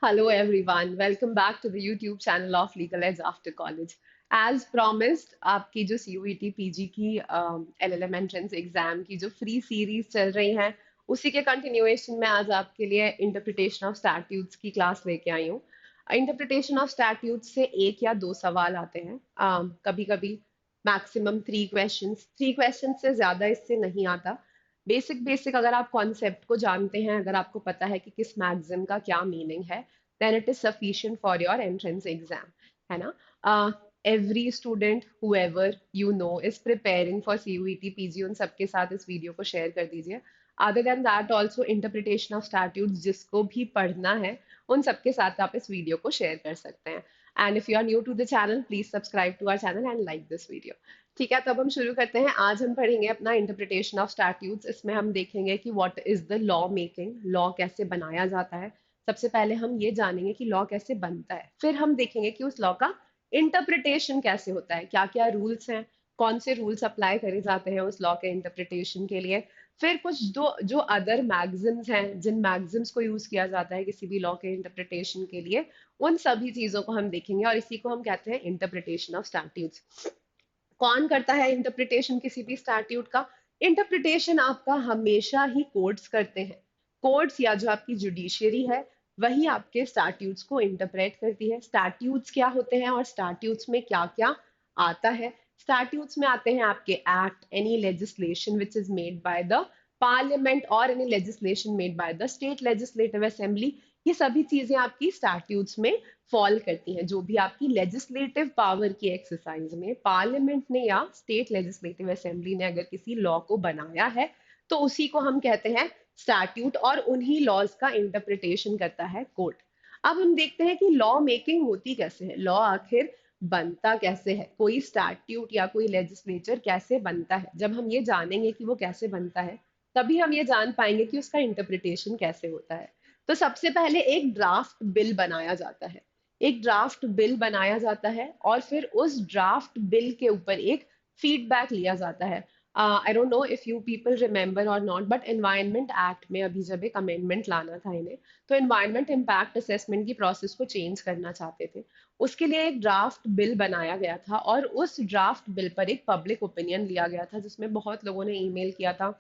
Hello everyone, welcome back to the YouTube channel of Legal Edge After College. As promised, आपकी जो CUET PG की LLM entrance exam की जो free series चल रही हैं, उसी के कंटिन्यूएशन में आज आपके लिए इंटरप्रिटेशन ऑफ स्टैट्यूट्स की क्लास लेके आई हूँ। इंटरप्रिटेशन ऑफ स्टैट्यूट्स से एक या दो सवाल आते हैं, कभी कभी मैक्सिमम थ्री क्वेश्चन से ज्यादा इससे नहीं आता। बेसिक बेसिक अगर आप कॉन्सेप्ट को जानते हैं, अगर आपको पता है कि किस मैगजीन का क्या मीनिंग है, then it is sufficient for your entrance exam, है ना। Every student whoever you know is preparing for CUET PG, उन सबके साथ इस वीडियो को शेयर कर दीजिए। Other than that also interpretation of statutes जिसको भी पढ़ना है, उन सबके साथ आप इस वीडियो को शेयर कर सकते हैं। And if you are new to the channel, please subscribe to our channel and like this video. ठीक है, तो अब हम शुरू करते हैं। आज हम पढ़ेंगे अपना इंटरप्रिटेशन ऑफ स्टैट्यूट्स। इसमें हम देखेंगे कि what is the law making, law कैसे बनाया जाता है। सबसे पहले हम ये जानेंगे कि लॉ कैसे बनता है, फिर हम देखेंगे कि उस लॉ का इंटरप्रिटेशन कैसे होता है, क्या क्या रूल्स हैं, कौन से रूल्स अप्लाई करे जाते हैं उस लॉ के इंटरप्रिटेशन के लिए। फिर कुछ दो जो अदर मैगजिम्स हैं, जिन मैगजिम्स को यूज किया जाता है किसी भी लॉ के इंटरप्रिटेशन के लिए, उन सभी चीजों को हम देखेंगे और इसी को हम कहते हैं इंटरप्रिटेशन ऑफ स्टैट्यूट्स। कौन करता है इंटरप्रिटेशन किसी भी स्टैट्यूट का? इंटरप्रिटेशन आपका हमेशा ही कोर्ट्स करते हैं। कोर्ट्स या जो आपकी जुडिशियरी है, वही आपके स्टैट्यूट्स को इंटरप्रेट करती है। स्टैट्यूट्स क्या होते हैं और स्टैट्यूट्स में क्या क्या आता है? स्टैट्यूट्स में आते हैं आपके act, any legislation which is made by the parliament और any legislation made by the state legislative assembly. ये सभी चीजें आपकी स्टैट्यूट्स में फॉल करती हैं। जो भी आपकी लेजिस्लेटिव पावर की एक्सरसाइज में पार्लियामेंट ने या स्टेट लेजिस्लेटिव असेंबली ने अगर किसी लॉ को बनाया है, तो उसी को हम कहते हैं स्टैट्यूट, और उन्हीं लॉज का इंटरप्रिटेशन करता है कोर्ट। अब हम देखते हैं कि लॉ मेकिंग होती कैसे है, लॉ आखिर बनता कैसे है, कोई स्टैट्यूट या कोई लेजिस्लेचर कैसे बनता है। जब हम ये जानेंगे कि वो कैसे बनता है, तभी हम ये जान पाएंगे कि उसका इंटरप्रिटेशन कैसे होता है। तो सबसे पहले एक ड्राफ्ट बिल बनाया जाता है। एक ड्राफ्ट बिल बनाया जाता है और फिर उस ड्राफ्ट बिल के ऊपर एक फीडबैक लिया जाता है। I don't know if you people remember और नॉट, बट एनवायरनमेंट एक्ट में अभी जब एक अमेंडमेंट लाना था इन्हें, तो एनवायरनमेंट इम्पैक्ट असेसमेंट की प्रोसेस को चेंज करना चाहते थे। उसके लिए एक ड्राफ्ट बिल बनाया गया था और उस ड्राफ्ट बिल पर एक पब्लिक ओपिनियन लिया गया था, जिसमें बहुत लोगों ने ईमेल किया था।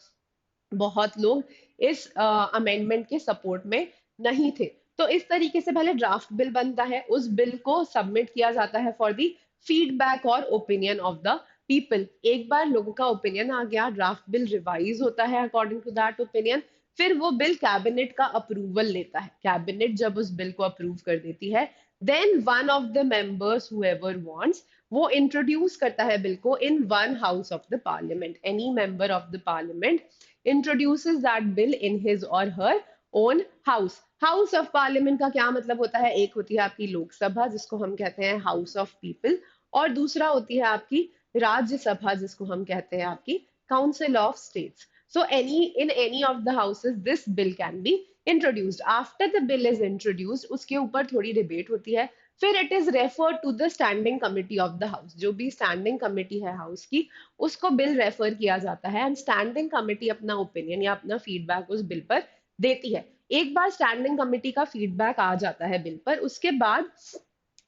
बहुत लोग इस अमेंडमेंट के सपोर्ट में नहीं थे। तो इस तरीके से पहले ड्राफ्ट बिल बनता है, उस बिल को सबमिट किया जाता है फॉर दी फीडबैक और ओपिनियन ऑफ द पीपल। एक बार लोगों का ओपिनियन आ गया, ड्राफ्ट बिल रिवाइज होता है अकॉर्डिंग टू दैट ओपिनियन, फिर वो बिल कैबिनेट का अप्रूवल लेता है। कैबिनेट जब उस बिल को अप्रूव कर देती है, then one of the members whoever wants, वो इंट्रोड्यूस करता है बिल को in one house of the Parliament. Any member of the Parliament introduces that bill in his or her own house. House of Parliament का क्या मतलब होता है? एक होती है आपकी लोकसभा जिसको हम कहते हैं हाउस ऑफ पीपल, और दूसरा होती है आपकी राज्यसभा जिसको हम कहते हैं आपकी Council of States. So any in any of the houses this bill can be introduced. After the bill is introduced, उसके ऊपर थोड़ी डिबेट होती है, फिर it is refer to the standing committee of the house. जो भी standing committee है house की, उसको बिल रेफर किया जाता है एंड स्टैंडिंग कमिटी अपना ओपिनियन या अपना फीडबैक उस बिल पर देती है। एक बार स्टैंडिंग कमिटी का फीडबैक आ जाता है बिल पर, उसके बाद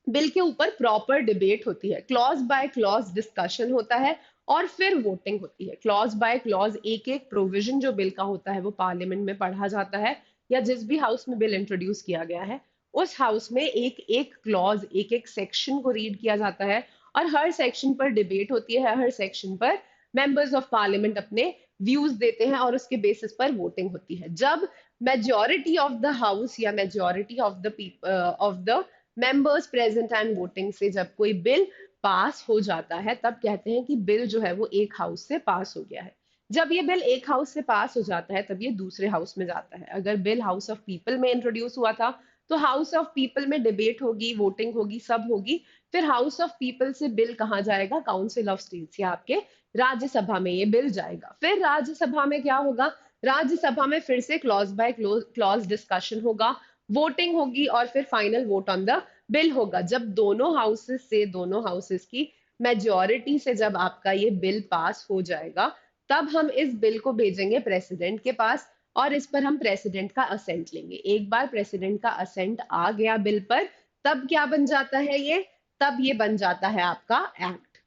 बिल के ऊपर प्रॉपर डिबेट होती है, क्लॉज बाय क्लॉज डिस्कशन होता है और फिर वोटिंग होती है। क्लॉज बाय क्लॉज एक एक प्रोविजन जो बिल का होता है वो पार्लियामेंट में पढ़ा जाता है, या जिस भी हाउस में बिल इंट्रोड्यूस किया गया है उस हाउस में एक एक क्लॉज, एक एक सेक्शन को रीड किया जाता है और हर सेक्शन पर डिबेट होती है। हर सेक्शन पर मेंबर्स ऑफ पार्लियामेंट अपने व्यूज देते हैं और उसके बेसिस पर वोटिंग होती है। जब मेजॉरिटी ऑफ द हाउस या majority of the members present and voting से जब कोई बिल पास हो जाता है, तब कहते हैं कि बिल जो है वो एक हाउस से पास हो गया है। जब ये बिल एक हाउस से पास हो जाता है, तब ये दूसरे हाउस में जाता है। अगर बिल हाउस ऑफ पीपल में इंट्रोड्यूस हुआ था, तो हाउस ऑफ पीपल में डिबेट होगी, वोटिंग होगी, सब होगी। फिर हाउस ऑफ पीपल से बिल कहाँ जाएगा? काउंसिल ऑफ स्टेट्स या आपके राज्यसभा में ये बिल जाएगा। फिर राज्यसभा में क्या होगा? राज्यसभा में फिर से क्लॉज बाय क्लॉज डिस्कशन होगा, वोटिंग होगी और फिर final vote on the bill होगा। जब दोनों हाउसेस की मेजॉरिटी से जब आपका ये बिल पास हो जाएगा, तब हम इस बिल को भेजेंगे प्रेसिडेंट के पास और इस पर हम प्रेसिडेंट का असेंट लेंगे। एक बार प्रेसिडेंट का असेंट आ गया बिल पर, तब क्या बन जाता है ये, तब ये बन जाता है आपका एक्ट।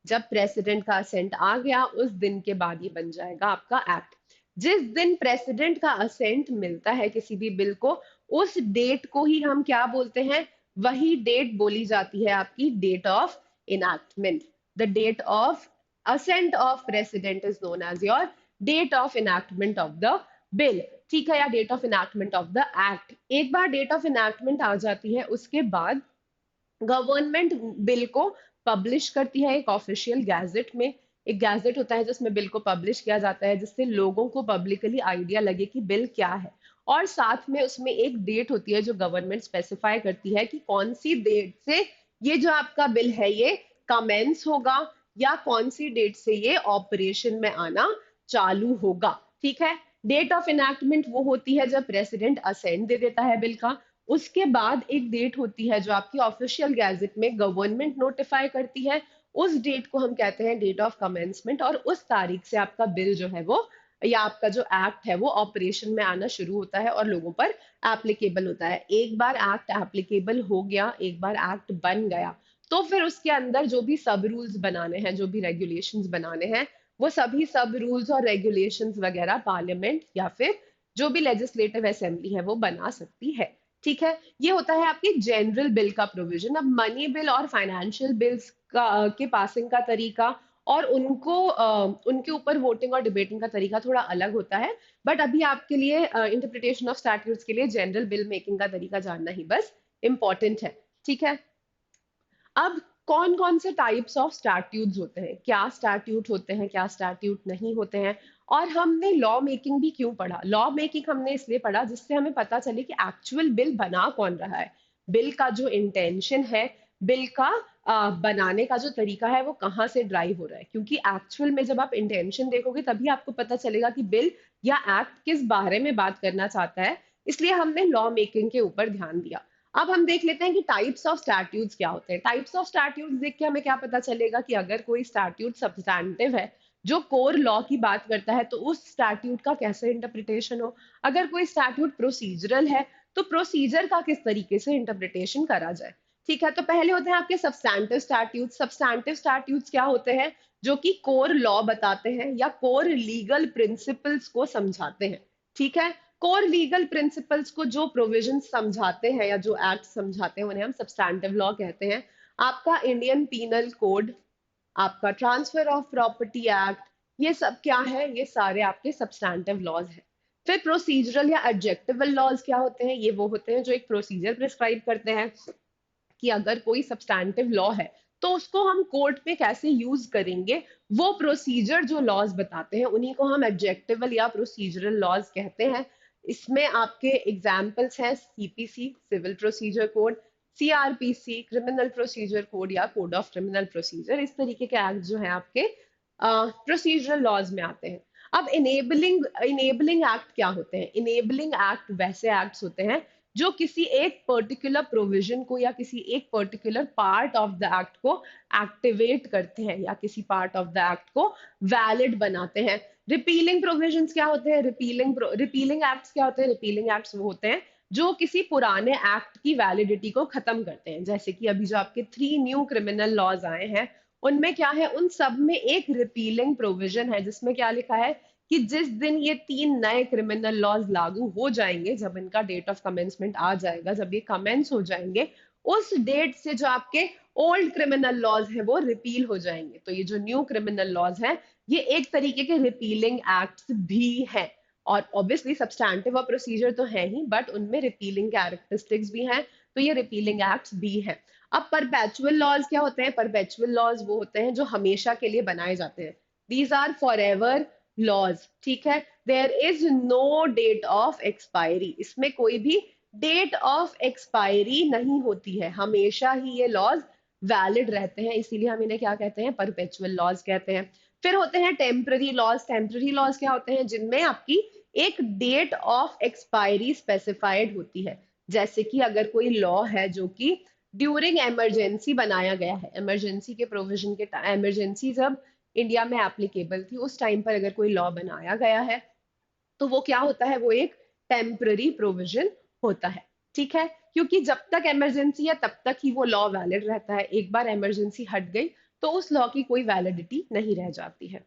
जब प्रेसिडेंट का असेंट आ गया उस दिन के बाद ये बन जाएगा आपका एक्ट। जिस दिन प्रेसिडेंट का असेंट मिलता है किसी भी बिल को, उस डेट को ही हम क्या बोलते हैं, वही डेट बोली जाती है आपकी date of enactment. The date of assent of president is known as your date of enactment of the bill, ठीक है, या date of enactment of the act. एक बार डेट ऑफ इनैक्टमेंट आ जाती है उसके बाद गवर्नमेंट बिल को पब्लिश करती है एक ऑफिशियल गैजेट में। एक गैजेट होता है जिसमें बिल को पब्लिश किया जाता है, जिससे लोगों को पब्लिकली आइडिया लगे कि बिल क्या है। और साथ में उसमें एक डेट होती है जो गवर्नमेंट स्पेसिफाई करती है कि कौन सी डेट से ये जो आपका बिल है ये कमेंस होगा, या कौन सी डेट से ये ऑपरेशन में आना चालू होगा, ठीक है। डेट ऑफ इनैक्टमेंट वो होती है जब प्रेसिडेंट असेंट दे देता है बिल का। उसके बाद एक डेट होती है जो आपकी ऑफिशियल गैजेट में गवर्नमेंट नोटिफाई करती है, उस डेट को हम कहते हैं डेट ऑफ कमेंसमेंट। और उस तारीख से आपका बिल जो है वो, या आपका जो एक्ट है वो ऑपरेशन में आना शुरू होता है और लोगों पर एप्लीकेबल होता है। एक बार एक्ट एप्लीकेबल हो गया, एक बार एक्ट बन गया, तो फिर उसके अंदर जो भी सब रूल्स बनाने हैं, जो भी रेगुलेशंस बनाने हैं, वो सभी सब रूल्स और रेगुलेशंस वगैरह पार्लियामेंट या फिर जो भी लेजिस्लेटिव असेंबली है वो बना सकती है, ठीक है। ये होता है आपके जनरल बिल का प्रोविजन। अब मनी बिल और फाइनेंशियल बिल्स का के पासिंग का तरीका और उनके ऊपर वोटिंग और डिबेटिंग का तरीका थोड़ा अलग होता है। बट अभी आपके लिए इंटरप्रिटेशन ऑफ स्टैट्यूट्स के लिए जनरल बिल मेकिंग का तरीका जानना ही बस इम्पोर्टेंट है, ठीक है। अब कौन कौन से टाइप्स ऑफ स्टैट्यूट्स होते हैं, क्या स्टैट्यूट होते हैं, क्या स्टैट्यूट नहीं होते हैं, और हमने लॉ मेकिंग भी क्यों पढ़ा। लॉ मेकिंग हमने इसलिए पढ़ा जिससे हमें पता चले कि एक्चुअल बिल बना कौन रहा है, बिल का जो इंटेंशन है, बिल का बनाने का जो तरीका है वो कहाँ से ड्राइव हो रहा है। क्योंकि एक्चुअल में जब आप इंटेंशन देखोगे तभी आपको पता चलेगा कि बिल या एक्ट किस बारे में बात करना चाहता है। इसलिए हमने लॉ मेकिंग के ऊपर ध्यान दिया। अब हम देख लेते हैं कि टाइप्स ऑफ स्टैट्यूट्स क्या होते हैं। टाइप्स ऑफ स्टैट्यूट्स देख के हमें क्या पता चलेगा कि अगर कोई स्टैट्यूट सब्सटैंटिव है जो कोर लॉ की बात करता है तो उस स्टैट्यूट का कैसे इंटरप्रिटेशन हो। अगर कोई स्टैट्यूट प्रोसीजरल है तो प्रोसीजर का किस तरीके से इंटरप्रिटेशन करा जाए, ठीक है। तो पहले होते हैं आपके सब्सटैंटिव स्टैट्यूट्स। सब्सटैंटिव स्टैट्यूट्स क्या होते हैं, जो कि कोर लॉ बताते हैं या कोर लीगल प्रिंसिपल्स को समझाते हैं, ठीक है। कोर लीगल प्रिंसिपल्स को जो प्रोविजन समझाते हैं या जो एक्ट समझाते हैं उन्हें हम सब्सटैंटिव लॉ कहते हैं। आपका इंडियन पीनल कोड, आपका ट्रांसफर ऑफ प्रॉपर्टी एक्ट, ये सब क्या है, ये सारे आपके सब्सटैंटिव लॉज हैं। फिर प्रोसीजरल या एडजेक्टिवल लॉज क्या होते हैं, ये वो होते हैं जो एक प्रोसीजर प्रिस्क्राइब करते हैं कि अगर कोई सब्सटैंटिव लॉ है तो उसको हम कोर्ट में कैसे यूज करेंगे। वो प्रोसीजर जो लॉज बताते हैं उन्हीं को हम एडजेक्टिवल या प्रोसीजरल लॉज कहते हैं। इसमें आपके एग्जाम्पल्स हैं CPC civil procedure code, CrPC criminal procedure code या कोड ऑफ क्रिमिनल प्रोसीजर। इस तरीके के एक्ट जो हैं आपके प्रोसीजरल लॉज में आते हैं। अब इनेबलिंग इनेबलिंग एक्ट क्या होते हैं। इनेबलिंग एक्ट वैसे एक्ट्स होते हैं जो किसी एक पर्टिकुलर प्रोविजन को या किसी एक particular part of the act को एक्टिवेट करते हैं या किसी पार्ट ऑफ द एक्ट को वैलिड बनाते हैं। रिपीलिंग प्रोविजंस क्या होते हैं, रिपीलिंग एक्ट्स क्या होते हैं। रिपीलिंग एक्ट्स वो होते हैं जो किसी पुराने एक्ट की वैलिडिटी को खत्म करते हैं। जैसे कि अभी जो आपके 3 न्यू क्रिमिनल लॉज आए हैं उनमें क्या है, उन सब में एक रिपीलिंग प्रोविजन है जिसमें क्या लिखा है कि जिस दिन ये 3 नए क्रिमिनल लॉज लागू हो जाएंगे, जब इनका डेट ऑफ कमेंसमेंट आ जाएगा, जब ये कमेंस हो जाएंगे, उस डेट से जो आपके ओल्ड क्रिमिनल लॉज हैं वो रिपील हो जाएंगे। तो ये जो न्यू क्रिमिनल लॉज हैं ये एक तरीके के रिपीलिंग एक्ट्स भी हैं। और ऑब्वियसली सब्सटैंटिव और प्रोसीजर तो है ही, बट उनमें रिपीलिंग कैरेक्टरिस्टिक्स भी हैं, तो ये रिपीलिंग एक्ट्स भी हैं। अब परपेचुअल लॉज क्या होते हैं। परपेचुअल लॉज वो होते हैं जो हमेशा के लिए बनाए जाते हैं। These are forever laws, ठीक है। There is no date of expiry, इसमें कोई भी डेट ऑफ एक्सपायरी नहीं होती है, हमेशा ही ये लॉज वैलिड रहते हैं, इसीलिए हम इन्हें क्या कहते हैं, परपेचुअल लॉज कहते हैं। फिर होते हैं टेम्पररी लॉज। टेम्पररी लॉज क्या होते हैं, जिनमें आपकी एक डेट ऑफ एक्सपायरी स्पेसिफाइड होती है। जैसे कि अगर कोई लॉ है जो कि ड्यूरिंग इमरजेंसी बनाया गया है, इमरजेंसी के प्रोविजन के इमरजेंसी जब इंडिया में एप्लीकेबल थी उस टाइम पर अगर कोई लॉ बनाया गया है तो वो क्या होता है, वो एक टेम्पररी प्रोविजन होता है। ठीक है, क्योंकि जब तक इमरजेंसी है तब तक ही वो लॉ वैलिड रहता है, एक बार इमरजेंसी हट गई तो उस लॉ की कोई वैलिडिटी नहीं रह जाती है।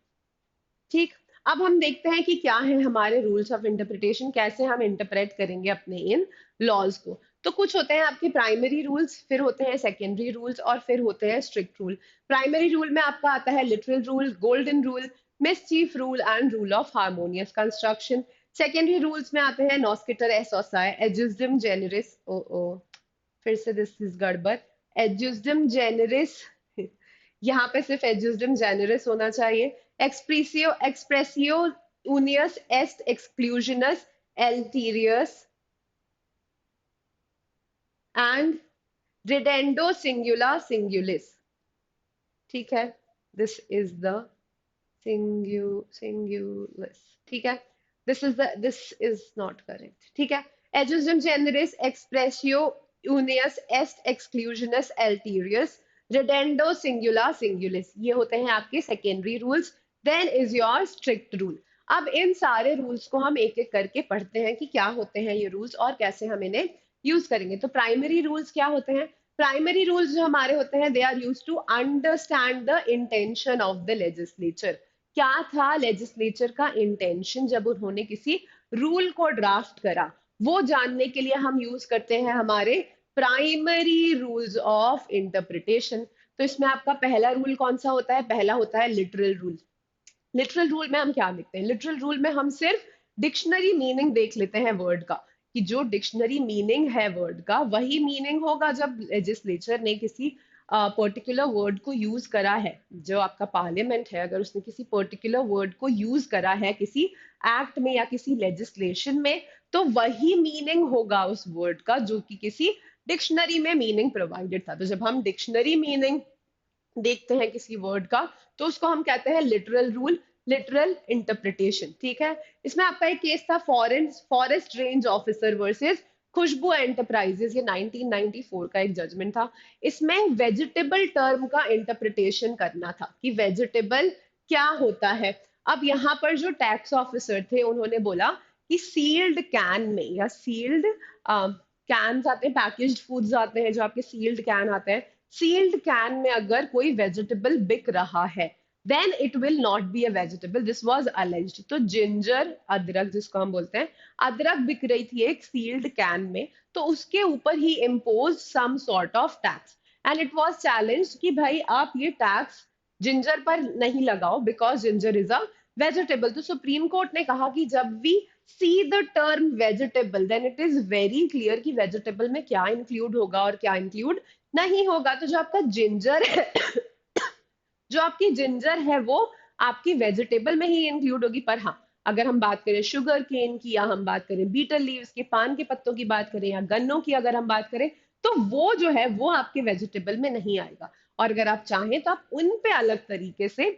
ठीक, अब हम देखते हैं कि क्या है हमारे रूल्स ऑफ इंटरप्रिटेशन, कैसे हम इंटरप्रेट करेंगे अपने इन लॉज को। तो कुछ होते हैं आपके प्राइमरी रूल्स, फिर होते हैं सेकेंडरी रूल्स, और फिर होते हैं स्ट्रिक्ट रूल। प्राइमरी रूल में आपका आता है literal rule, golden rule, mischief rule and rule of harmonious construction. Secondary rules में आते हैं नॉस्किटर एसोसाई, एजुजडम जेनरिस, ओ ओ फिर से दिस इज गड़बड़, एजुजडम जेनरिस, यहाँ पे सिर्फ एजुजडम जेनरिस होना चाहिए, एक्सप्रेसियो उनियस एस्ट एक्सक्लूजनस एल्टीरियस एंड रिडेंडो सिंगुला सिंगुलिस। ठीक है, दिस इज द सिंगुलस। ठीक है, दिस इज नॉट करेक्ट। ठीक है, एजुजम जेनरिस एक्सप्रेसियो यूनियस एस्ट एक्सक्लूजनस एल्टीरियस रिडेंडो सिंगुला सिंगुलिस, ये होते हैं आपके secondary rules. Then is your strict rule. अब इन सारे रूल्स को हम एक एक करके पढ़ते हैं कि क्या होते हैं ये रूल्स और कैसे हम इन्हें यूज करेंगे। तो प्राइमरी रूल्स क्या होते हैं? प्राइमरी रूल्स जो हमारे होते हैं, they are use to understand the intention of the legislature. क्या था लेजिस्लेचर का इंटेंशन जब उन्होंने किसी रूल को ड्राफ्ट करा, वो जानने के लिए हम यूज करते हैं हमारे प्राइमरी रूल्स ऑफ इंटरप्रिटेशन। तो इसमें आपका पहला रूल कौन सा होता है? पहला होता है लिटरल रूल। लिटरल रूल में हम क्या देखते हैं? लिटरल रूल में हम सिर्फ डिक्शनरी मीनिंग देख लेते हैं वर्ड का, कि जो डिक्शनरी मीनिंग है वर्ड का वही मीनिंग होगा जब लेजिस्लेचर ने किसी पर्टिकुलर वर्ड को यूज करा है। जो आपका पार्लियामेंट है, अगर उसने किसी पर्टिकुलर वर्ड को यूज करा है किसी एक्ट में या किसी लेजिस्लेशन में, तो वही मीनिंग होगा उस वर्ड का जो कि किसी डिक्शनरी में मीनिंग प्रोवाइडेड था। तो जब हम डिक्शनरी मीनिंग देखते हैं किसी वर्ड का, तो उसको हम कहते हैं लिटरल रूल, लिटरल इंटरप्रिटेशन। ठीक है, इसमें आपका एक केस था forest range officer versus Khushbu enterprises, ये 1994 का एक जजमेंट था। इसमें वेजिटेबल टर्म का इंटरप्रिटेशन करना था कि वेजिटेबल क्या होता है। अब यहाँ पर जो टैक्स ऑफिसर थे उन्होंने बोला कि सील्ड कैन में या सील्ड कैन आते हैं, पैकेज्ड फूड्स आते हैं जो आपके सील्ड कैन आते हैं, सील्ड कैन में अगर कोई वेजिटेबल बिक रहा है then it will not be a vegetable, this was alleged. तो जिंजर, अदरक जिसको हम बोलते हैं, अदरक बिक रही थी एक सील्ड कैन में, तो उसके ऊपर ही impose some sort of tax and it was challenge कि भाई आप ये टैक्स जिंजर पर नहीं लगाओ because ginger is a vegetable. तो सुप्रीम कोर्ट ने कहा कि जब we see the term vegetable then it is very clear कि वेजिटेबल में क्या इंक्लूड होगा और क्या इंक्लूड नहीं होगा। तो जो आपका जिंजर है जो आपकी जिंजर है वो आपकी वेजिटेबल में ही इंक्लूड होगी। पर हाँ, अगर हम बात करें शुगर केन की, या हम बात करें बीटल लीव्स की, पान के पत्तों की बात करें, या गन्नों की अगर हम बात करें, तो वो जो है वो आपके वेजिटेबल में नहीं आएगा। और अगर आप चाहें तो आप उन पे अलग तरीके से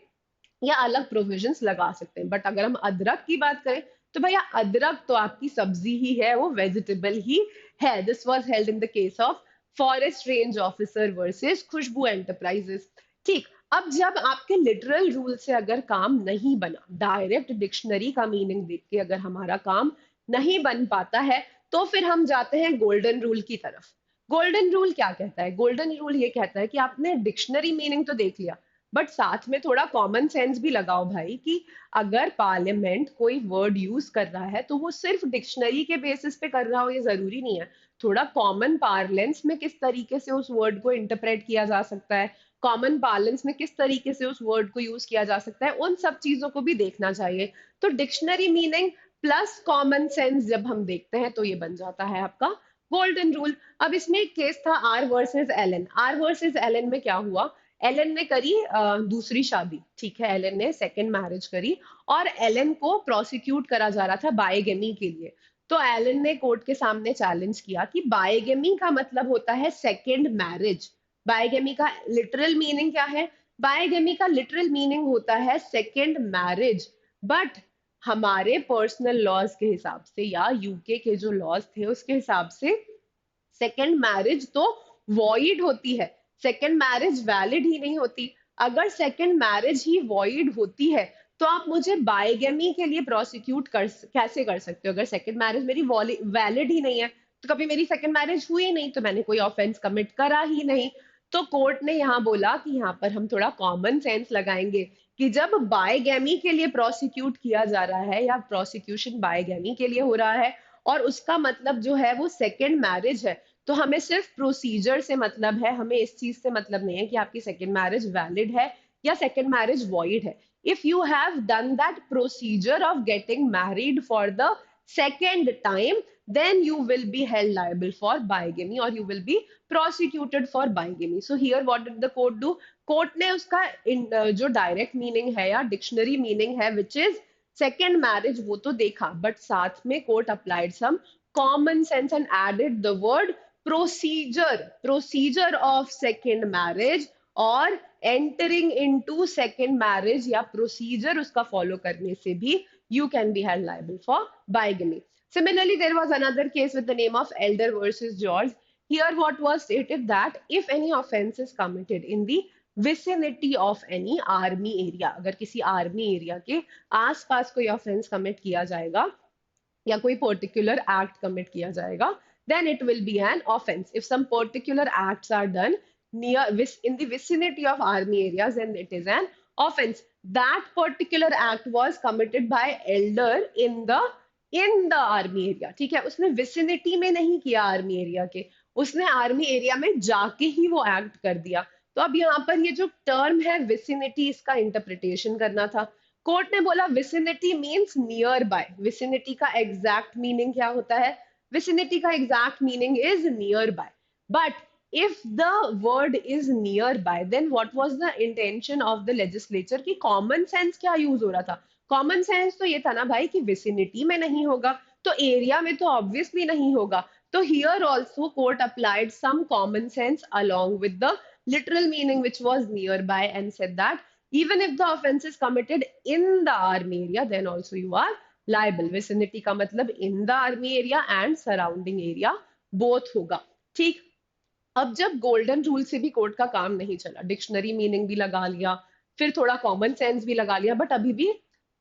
या अलग प्रोविजंस लगा सकते हैं। बट अगर हम अदरक की बात करें तो भैया अदरक तो आपकी सब्जी ही है, वो वेजिटेबल ही है। This was held in the case of forest range officer versus Khushbu enterprises. ठीक, अब जब आपके लिटरल रूल से अगर काम नहीं बना, डायरेक्ट डिक्शनरी का मीनिंग देख के अगर हमारा काम नहीं बन पाता है, तो फिर हम जाते हैं गोल्डन रूल की तरफ। गोल्डन रूल क्या कहता है? गोल्डन रूल ये कहता है कि आपने डिक्शनरी मीनिंग तो देख लिया, बट साथ में थोड़ा कॉमन सेंस भी लगाओ भाई, कि अगर पार्लियामेंट कोई वर्ड यूज कर रहा है तो वो सिर्फ डिक्शनरी के बेसिस पे कर रहा हो ये जरूरी नहीं है। थोड़ा कॉमन पार्लेंस में किस तरीके से उस वर्ड को इंटरप्रेट किया जा सकता है, कॉमन पार्लेंस में किस तरीके से उस वर्ड को यूज किया जा सकता है, उन सब चीजों को भी देखना चाहिए। तो dictionary meaning plus common sense जब हम देखते हैं तो ये बन जाता है आपका गोल्डन रूल। अब इसमें एक केस था R versus Allen. R versus Allen में क्या हुआ? एलन ने करी दूसरी शादी। ठीक है, एलन ने सेकंड मैरिज करी और एलन को प्रोसिक्यूट करा जा रहा था बायगेमी के लिए। तो एलन ने कोर्ट के सामने चैलेंज किया कि बायगेमी का मतलब होता है सेकंड मैरिज। बायगेमी का लिटरल मीनिंग क्या है? बायगेमी का लिटरल मीनिंग होता है सेकंड मैरिज। बट हमारे पर्सनल लॉज के हिसाब से या यूके के जो लॉज थे उसके हिसाब से सेकेंड मैरिज तो वॉइड होती है, सेकेंड मैरिज वैलिड ही नहीं होती। अगर सेकेंड मैरिज ही वॉइड होती है तो आप मुझे बाइगेमी के लिए प्रोसिक्यूट कैसे कर सकते हो? अगर सेकंड मैरिज मेरी वैलिड ही नहीं है, तो कभी मेरी सेकंड मैरिज हुई ही नहीं, तो मैंने कोई ऑफेंस कमिट करा ही नहीं। तो कोर्ट ने यहाँ बोला कि यहाँ पर हम थोड़ा कॉमन सेंस लगाएंगे कि जब बाइगेमी के लिए प्रोसिक्यूट किया जा रहा है या प्रोसिक्यूशन बाइगेमी के लिए हो रहा है और उसका मतलब जो है वो सेकंड मैरिज है, तो हमें सिर्फ प्रोसीजर से मतलब है, हमें इस चीज से मतलब नहीं है कि आपकी सेकंड मैरिज वैलिड है या सेकंड मैरिज वॉइड है। If you have done that procedure of getting married for the second time, then you will be held liable for bigamy or you will be prosecuted for bigamy. So here what did the court do? Court ने उसका जो direct meaning है या dictionary meaning है which is second marriage वो तो देखा, but साथ में court applied some common sense and added the word procedure, procedure of second marriage और एंटरिंग इनटू सेकेंड मैरिज या प्रोसीजर उसका फॉलो करने से भी you can be held liable for bigamy. Similarly, there was another case with the name of Elder versus George. Here, what was stated that if any offense is committed in the vicinity of any army area, अगर किसी army area के आसपास कोई offence commit किया जाएगा या कोई particular act commit किया जाएगा, then it will be an offense. If some particular acts are done near in the vicinity of army areas, then it is an offense. That particular act was committed by elder in the army area. ठीक है, उसने vicinity में नहीं किया army area के, उसने army area में जाके ही वो एक्ट कर दिया. तो अब यहाँ पर ये जो टर्म है विसिनिटी, इसका इंटरप्रिटेशन करना था. कोर्ट ने बोला vicinity means near by. Vicinity का एग्जैक्ट मीनिंग क्या होता है? विसिनिटी का exact meaning is near by. But if the word is nearby, then what was the intention of the legislature? कि common sense क्या यूज हो रहा था? कॉमन सेंस तो ये था ना भाई कि विसिनिटी में नहीं होगा तो एरिया में तो ऑब्वियसली नहीं होगा. तो here also court applied some common sense along with the literal meaning which was nearby and said that even if the offense is committed in the army area, then also you are liable. vicinity का मतलब in the army area and surrounding area both होगा. ठीक. अब जब golden rule से भी court का काम नहीं चला, डिक्शनरी मीनिंग भी लगा लिया, फिर थोड़ा कॉमन सेंस भी लगा लिया, बट अभी भी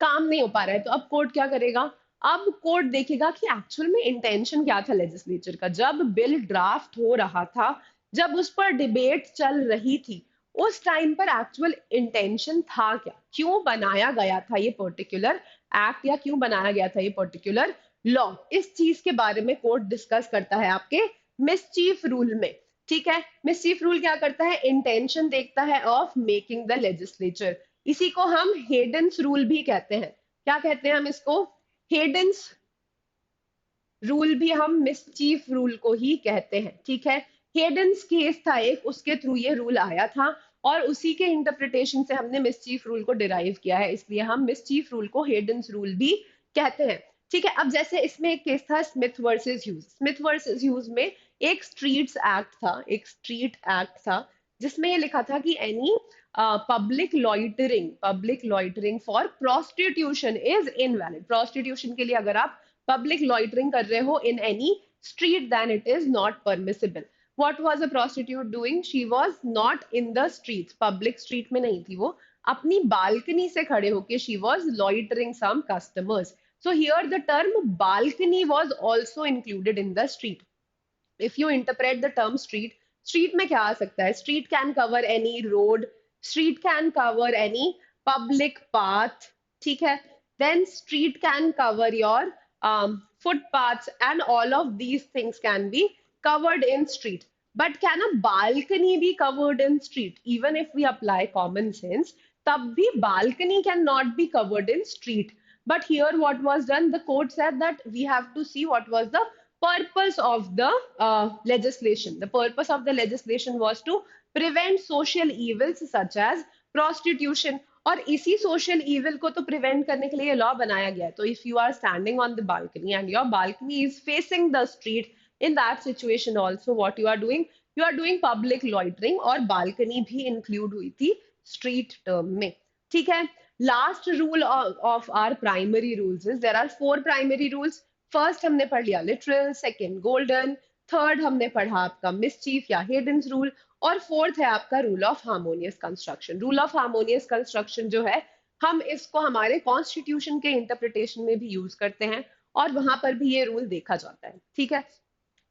काम नहीं हो पा रहा है, तो अब कोर्ट क्या करेगा? अब कोर्ट देखेगा कि एक्चुअल में इंटेंशन क्या था लेजिस्लेचर का. जब बिल ड्राफ्ट हो रहा था, जब उस पर डिबेट चल रही थी, उस टाइम पर एक्चुअल इंटेंशन था क्या? क्यों बनाया गया था ये पर्टिकुलर एक्ट या क्यों बनाया गया था ये पर्टिकुलर लॉ? इस चीज के बारे में कोर्ट डिस्कस करता है आपके मिसचीफ रूल में. ठीक है, मिसचीफ रूल क्या करता है? इंटेंशन देखता है ऑफ मेकिंग द लेजिस्लेचर. इसी को हम हेडन्स रूल भी कहते हैं. क्या कहते हैं हम इसको? हेडन्स रूल भी हम मिसचीफ रूल को ही कहते हैं. ठीक है, हेडन्स केस था एक, उसके थ्रू ये रूल आया था और उसी के इंटरप्रिटेशन से हमने मिसचीफ रूल को डिराइव किया है, इसलिए हम मिसचीफ रूल को हेडन्स रूल भी कहते हैं. ठीक है, अब जैसे इसमें एक केस था Smith versus huge. Smith versus huge में एक स्ट्रीट्स एक्ट था, एक स्ट्रीट एक्ट था, जिसमें ये लिखा था कि any public loitering for prostitution is invalid. Prostitution के लिए अगर आप पब्लिक लॉइटरिंग कर रहे हो in any street, then it is not permissible. What was a prostitute doing? She was not in the streets, public street में नहीं थी वो, अपनी balcony से खड़े होके she was loitering some customers. So here the term balcony was also included in the street. If you interpret the term street, street में क्या आ सकता है? Street can cover any road, street can cover any public path. ठीक है, then street can cover your footpaths and all of these things can be covered in street. But can a balcony be covered in street? Even if we apply common sense, tab bhi balcony cannot be covered in street. But here what was done? The court said that we have to see what was the purpose of the legislation. The purpose of the legislation was to prevent social evils such as prostitution. और इसी social evil को तो prevent करने के लिए law बनाया गया है. तो if you are standing on the balcony and your balcony is facing the street, in that situation also what you are doing public loitering, और बालकनी भी इंक्लूड हुई थी स्ट्रीट टर्म में. ठीक है, last rule of our primary rules is there are 4 primary rules. First हमने पढ़ लिया लिटरल, सेकंड गोल्डन, थर्ड हमने पढ़ा आपका मिसचीफ या हिडन रूल, और फोर्थ है आपका rule of harmonious construction. Rule of harmonious construction जो है हम इसको हमारे कॉन्स्टिट्यूशन के इंटरप्रिटेशन में भी यूज करते हैं, और वहां पर भी ये रूल देखा जाता है। ठीक है,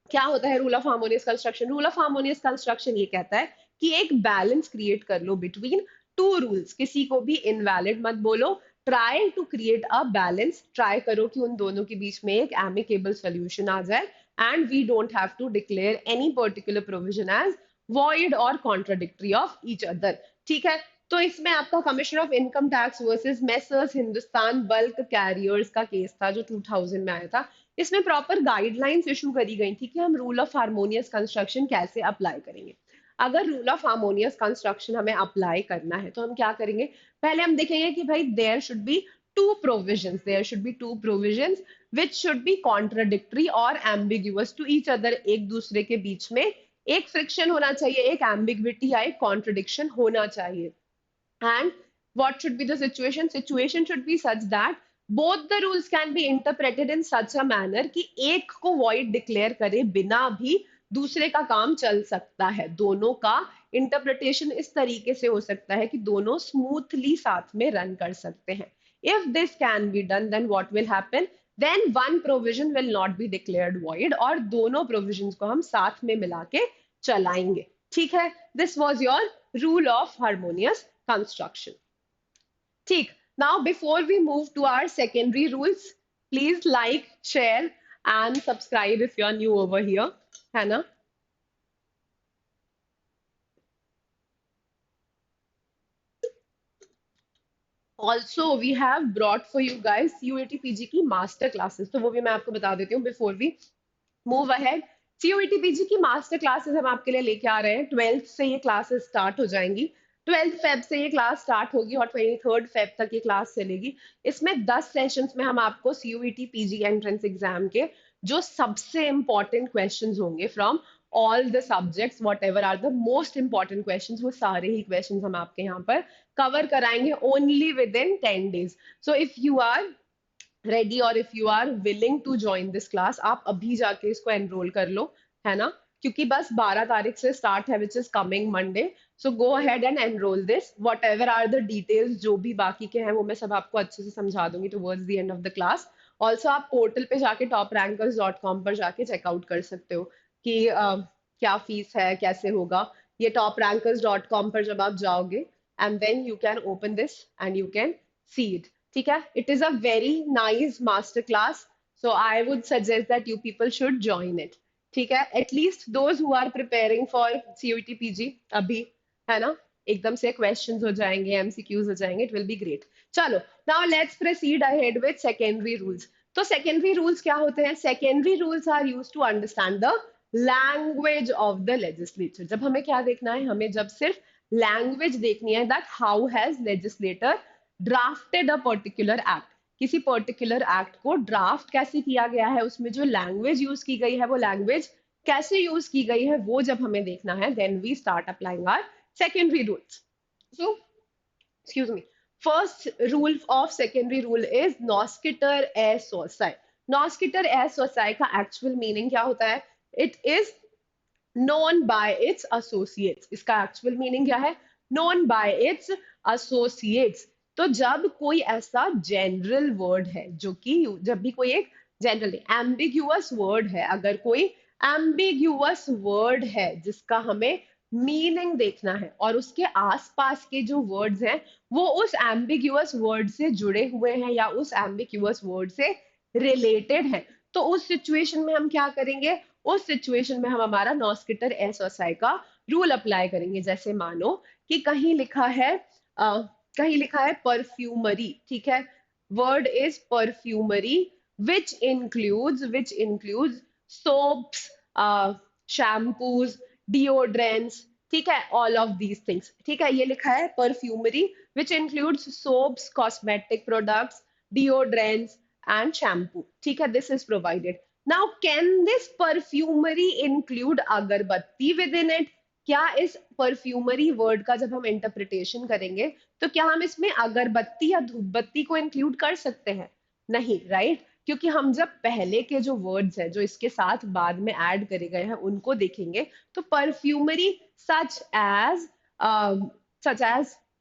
क्या होता है rule of harmonious construction? Rule of harmonious construction ये कहता है कि एक बैलेंस क्रिएट कर लो बिटवीन टू रूल्स, किसी को भी इनवैलिड मत बोलो, try to create a balance, try करो कि उन दोनों के बीच में एक एमिकेबल सोल्यूशन आ जाए, and we don't have to declare any particular provision as void और कॉन्ट्राडिक्टरी ऑफ ईच अदर। ठीक है, तो इसमें आपका commissioner of income tax versus messrs Hindustan bulk carriers का केस था जो 2000 में आया था। इसमें प्रॉपर गाइडलाइंस इशू करी गई थी कि हम रूल ऑफ हार्मोनियस कंस्ट्रक्शन कैसे अप्लाई करेंगे। अगर रूल ऑफ हार्मोनियस कंस्ट्रक्शन हमें अप्लाई करना है तो हम क्या करेंगे? पहले हम देखेंगे कि भाई there should be two provisions which should be contradictory और एम्बिग्यूअस टू ईच अदर, एक दूसरे के बीच में एक फ्रिक्शन होना चाहिए, एक एम्बिग्विटी या एक कॉन्ट्रडिक्शन होना चाहिए। And what should be the situation? Situation should be such that both the rules can be interpreted in such a manner कि एक को void declare करे बिना भी दूसरे का काम चल सकता है। दोनों का इंटरप्रिटेशन इस तरीके से हो सकता है कि दोनों स्मूथली साथ में रन कर सकते हैं। If this can be done, then what will happen? Then one provision will not be declared void और दोनों provisions को हम साथ में मिला के चलाएंगे। ठीक है, this was your rule of harmonious construction. ठीक, now before we move to our secondary rules, please like, share and subscribe if you are new over here, है ना? Also we have brought for you guys CUET PG की master classes, तो वो भी मैं आपको बता देती हूँ before we move ahead। CUET PG की मास्टर क्लासेस हम आपके लिए लेके आ रहे हैं। 12th से ये क्लासेस स्टार्ट हो जाएंगी, 12th फेब से ये क्लास स्टार्ट होगी और 23rd फेब तक ये क्लास चलेगी। इसमें 10 सेशंस में हम आपको CUET PG एंट्रेंस एग्जाम के जो सबसे इंपॉर्टेंट क्वेश्चंस होंगे from all the subjects, whatever are the most important questions, वो सारे ही क्वेश्चंस हम आपके यहाँ पर कवर कराएंगे only within 10 days. So if you are ready और if you are willing to join this class, आप अभी जाके इसको एनरोल कर लो, है ना? क्योंकि बस 12 तारीख से स्टार्ट है, which is coming Monday. So go ahead and enrol this, whatever are the details जो भी बाकी के हैं वो मैं सब आपको अच्छे से समझा दूंगी towards the end of the class. Also आप पोर्टल पे जाके toprankers.com पर जाके चेकआउट कर सकते हो कि क्या फीस है, कैसे होगा। ये toprankers.com पर जब आप जाओगे and then you can open this and you can see it. ठीक है, it is a very nice master class, so I would suggest that you people should join it। ठीक है, at least those who are preparing for CUET PG अभी, है ना, एकदम से questions हो जाएंगे, MCQs हो जाएंगे, it will be great। चलो, now let's proceed ahead with secondary rules। तो secondary rules क्या होते हैं? Secondary rules are used to understand the language of the legislature। जब हमें क्या देखना है? हमें जब सिर्फ language देखनी है, that how has legislator drafted a particular act, किसी पर्टिकुलर एक्ट को ड्राफ्ट कैसे किया गया है, उसमें जो लैंग्वेज यूज की गई है वो लैंग्वेज कैसे यूज की गई है, वो जब हमें देखना है, then we start applying our secondary rules. So excuse me, first rule of secondary rule is noscitur es socii। noscitur es socii का एक्चुअल मीनिंग क्या होता है? It is known by its associates। इसका एक्चुअल मीनिंग क्या है? known by its associates। तो जब कोई ऐसा जनरल वर्ड है जो कि, जब भी कोई एक जनरल एम्बिग्यूअस वर्ड है, अगर कोई एम्बिग्यूअस वर्ड है जिसका हमें मीनिंग देखना है और उसके आसपास के जो वर्ड्स हैं वो उस एम्बिग्यूअस वर्ड से जुड़े हुए हैं या उस एम्बिग्यूअस वर्ड से रिलेटेड हैं, तो उस सिचुएशन में हम क्या करेंगे? उस सिचुएशन में हम हमारा नॉस्किटर एसोसाई का रूल अप्लाई करेंगे। जैसे मानो कि कहीं लिखा है परफ्यूमरी। ठीक है, word is perfumery which includes soaps, shampoos, deodorants. ठीक है, ऑल ऑफ दीज थिंग्स। ठीक है, ये लिखा है perfumery which includes soaps, cosmetic products, deodorants and shampoo. ठीक है, this is provided. Now, can this perfumery include अगरबत्ती within it? क्या इस परफ्यूमरी वर्ड का जब हम इंटरप्रिटेशन करेंगे तो क्या हम इसमें अगरबत्ती या धूपबत्ती को इंक्लूड कर सकते हैं? नहीं, राइट? क्योंकि हम जब पहले के जो वर्ड्स हैं जो इसके साथ बाद में ऐड करे गए हैं उनको देखेंगे तो perfumery such as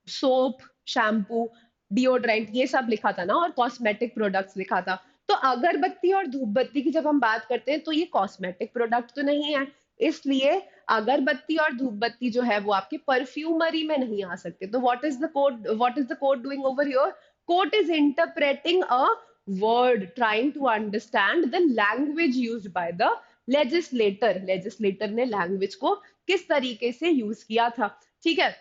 soap, shampoo, deodorant, ये सब लिखा था ना, और कॉस्मेटिक प्रोडक्ट्स लिखा था। तो अगरबत्ती और धूप बत्ती की जब हम बात करते हैं तो ये कॉस्मेटिक प्रोडक्ट तो नहीं है, इसलिए अगरबत्ती और धूप बत्ती जो है वो आपके परफ्यूमरी में नहीं आ सकते। तो what is the code doing over here? Court is interpreting a word, trying to understand the language used by the legislator. Legislator ने लैंग्वेज को किस तरीके से यूज किया था, ठीक है।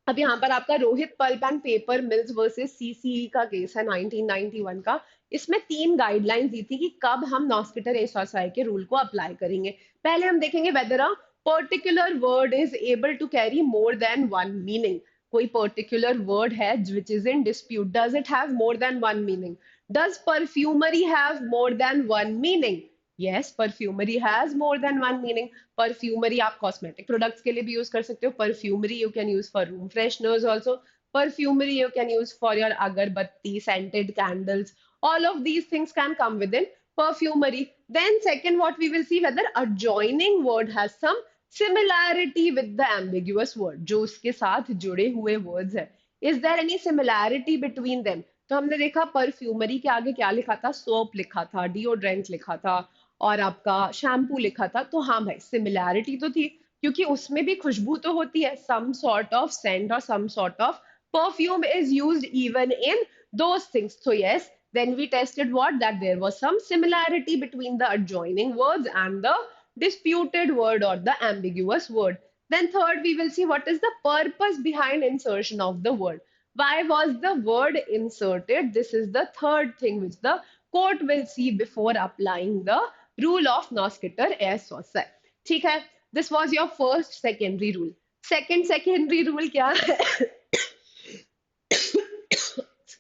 अब यहाँ पर आपका Rohit pulp and paper mills versus CCE का केस है 1991 का। इसमें 3 गाइडलाइंस दी थी कि कब हम नॉस्किटर एसोसाई के रूल को अप्लाई करेंगे। पहले हम देखेंगे whether a particular word is able to carry more than one meaning. कोई पर्टिकुलर वर्ड है which is in dispute, does it have more than one meaning? Does perfumery have more than one meaning? Yes, perfumery has more than one meaning. Perfumery आप cosmetic products के लिए भी use कर सकते हो। Perfumery you can use for room fresheners also. Perfumery you can use for your अगरबत्ती, scented candles. All of these things can come within perfumery. Then second, what we will see whether adjoining word has some similarity with the ambiguous word. जो उसके साथ जुड़े हुए words है, is there any similarity between them? तो हमने देखा perfumery के आगे क्या लिखा था, सोप लिखा था, डिओड्रेंट लिखा था, और आपका शैम्पू लिखा था। तो हाँ भाई, सिमिलैरिटी तो थी, क्योंकि उसमें भी खुशबू तो होती है, सम सॉर्ट ऑफ सेंट और some sort of perfume is used even in those things. So yes, then we tested what, that there was some similarity between the adjoining words and the disputed word or the ambiguous word. Then third, we will see what is the purpose behind insertion of the word. Why was the word inserted? This is the third thing which the court will see before applying the rule of non-skitter as saucer. ठीक है, this was your first secondary rule. Second secondary rule क्या है?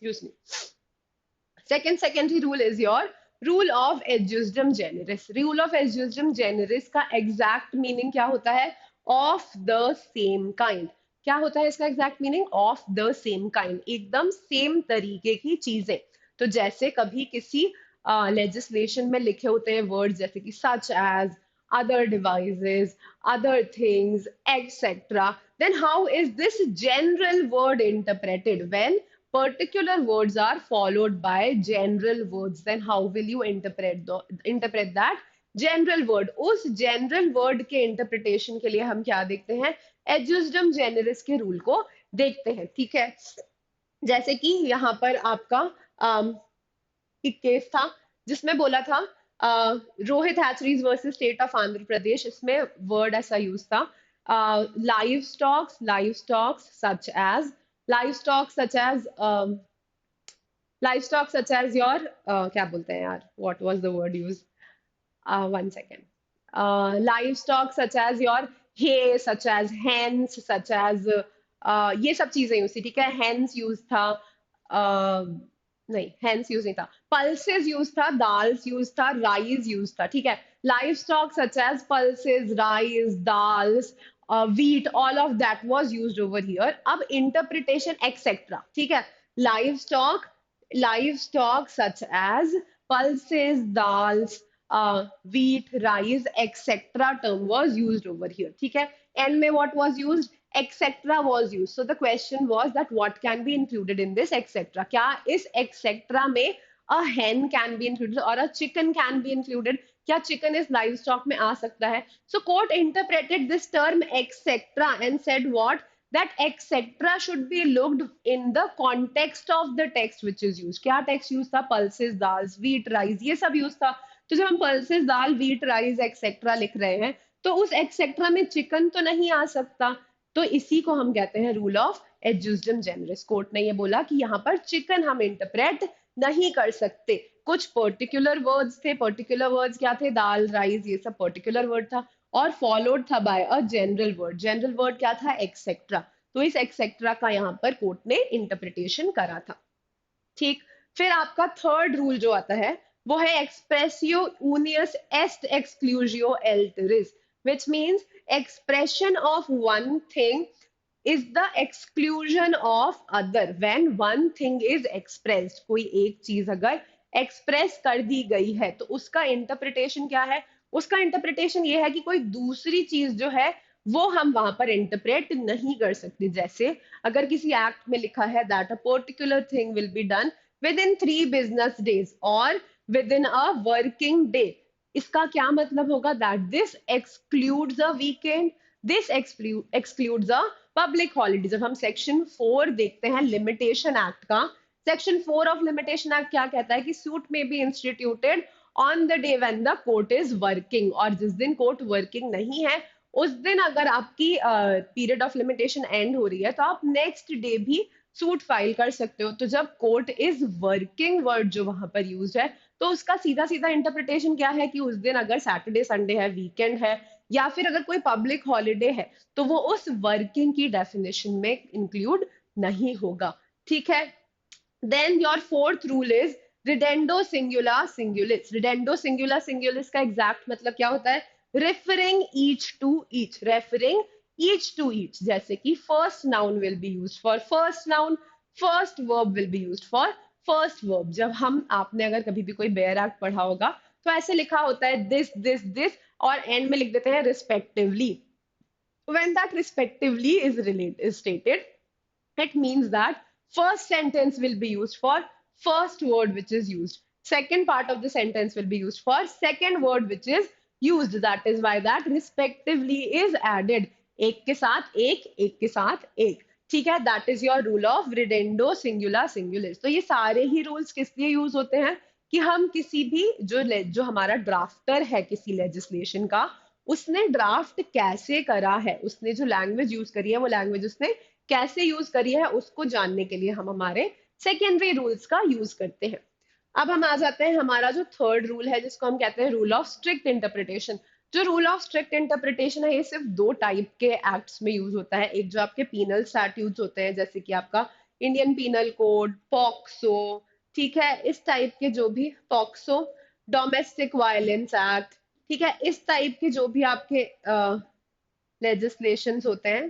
Excuse me. Second secondary rule is your rule of adjustum generis. Rule of adjustum generis का exact meaning क्या होता है? Of the same kind. क्या होता है इसका exact meaning? Of the same kind. एकदम same तरीके की चीजें। तो जैसे कभी किसी legislation में लिखे होते हैं words जैसे कि such as, other devices, other things, etc. Then how is this general word interpreted? When particular words are followed by general words, then how will you interpret that general word? उस general word के interpretation के लिए हम क्या देखते हैं? Adjustum generis के rule को देखते हैं, ठीक है। जैसे कि यहाँ पर आपका एक केस था जिसमें बोला था Rohit hatcheries versus state of Andhra Pradesh. इसमें वर्ड ऐसा यूज था, live stocks such as, livestock such as livestock such as your क्या बोलते हैं यार, what was the word used? One second. Livestock such as your hay, such as hens, such as ये सब चीजें यूज थी, ठीक है। hens यूज था, नहीं hens यूज नहीं था, pulses यूज था, दाल्स यूज था, राइस यूज था, ठीक है। livestock such as pulses, rice, dals, wheat, all of that was used over here. अब interpretation etc, ठीक है। livestock livestock such as pulses, dals, wheat, rice, etc. term was used over here. ठीक है। End में what was used? Etc. was used. So the question was that what can be included in this etc. क्या इस etc. में a hen can be included or a chicken can be included? क्या chicken is livestock में आ सकता है? So court interpreted this term etc. and said what? That etc. should be looked in the context of the text which is used. क्या text use था? Pulses, dals, wheat, rice, ये सब use था। तो जब हम pulses, दाल, wheat, rice, etc. लिख रहे हैं तो उस etc. में chicken तो नहीं आ सकता। तो इसी को हम कहते हैं रूल ऑफ एडज्यूस्डम जेनरिस। कोर्ट ने ये बोला कि यहाँ पर चिकन हम इंटरप्रेट नहीं कर सकते। कुछ पर्टिकुलर वर्ड्स थे, पर्टिकुलर वर्ड्स क्या थे? दाल, राइस, ये सब पर्टिकुलर वर्ड था, और फॉलोड था by a general word. General word क्या था? एक्सेट्रा। तो इस एक्सेट्रा का यहाँ पर कोर्ट ने इंटरप्रिटेशन करा था, ठीक। फिर आपका थर्ड रूल जो आता है वो है एक्सप्रेसियो यूनियस एस्ट एक्सक्लूजियो एल्टरिस, which means expression of one thing is the exclusion of other when one thing is expressed। कोई एक चीज अगर एक्सप्रेस कर दी गई है तो उसका इंटरप्रिटेशन क्या है? उसका इंटरप्रिटेशन ये है कि कोई दूसरी चीज जो है वो हम वहां पर इंटरप्रेट नहीं कर सकते। जैसे अगर किसी एक्ट में लिखा है that a particular thing will be done with in 3 business days और with in a working day, इसका क्या मतलब होगा? That this excludes a weekend, this excludes a public holiday. जब हम सेक्शन 4 देखते हैं लिमिटेशन एक्ट का, सेक्शन 4 ऑफ लिमिटेशन एक्ट क्या कहता है कि सूट में B instituted on the day when the court is working, और जिस दिन कोर्ट वर्किंग नहीं है उस दिन अगर आपकी पीरियड ऑफ लिमिटेशन एंड हो रही है तो आप नेक्स्ट डे भी सूट फाइल कर सकते हो। तो जब कोर्ट इज वर्किंग वर्ड जो वहां पर यूज है, तो उसका सीधा सीधा इंटरप्रिटेशन क्या है कि उस दिन अगर सैटरडे संडे है, वीकेंड है, या फिर अगर कोई पब्लिक हॉलीडे है, तो वो उस वर्किंग की डेफिनेशन में इंक्लूड नहीं होगा। ठीक है। Then your fourth rule is ridendo singula singulis. Ridendo singula singulis का exact मतलब क्या होता है? Referring each to each. Referring each to each. जैसे कि first noun will be used for first noun, first verb will be used for first verb. जब हम आपने अगर कभी भी कोई बेयर एक्ट पढ़ा होगा तो ऐसे लिखा होता है this और end में लिख देते हैं respectively. When that respectively is stated, it means that first sentence will be used for first word which is used, second part of the sentence will be used for second word which is used. That is why that respectively is added, एक के साथ एक के साथ एक। ठीक है, that is your rule of reddendo singula singular. तो ये सारे ही रूल्स किस लिए यूज होते हैं कि हम किसी भी जो हमारा ड्राफ्टर है किसी लेजिस्लेशन का, उसने ड्राफ्ट कैसे करा है, उसने जो लैंग्वेज यूज करी है वो लैंग्वेज उसने कैसे यूज करी है, उसको जानने के लिए हम हमारे सेकेंडरी रूल्स का यूज करते हैं। अब हम आ जाते हैं हमारा जो थर्ड रूल है जिसको हम कहते हैं रूल ऑफ स्ट्रिक्ट इंटरप्रिटेशन। जो रूल ऑफ स्ट्रिक्ट इंटरप्रिटेशन है ये सिर्फ 2 टाइप के एक्ट्स में यूज होता है। एक जो आपके पीनल स्टैट्यूट्स होते हैं जैसे कि आपका इंडियन पीनल कोड, पॉक्सो, ठीक है, इस टाइप के जो भी पॉक्सो, डोमेस्टिक वायलेंस एक्ट, ठीक है, इस टाइप के जो भी आपके लेजिस्लेशंस होते हैं,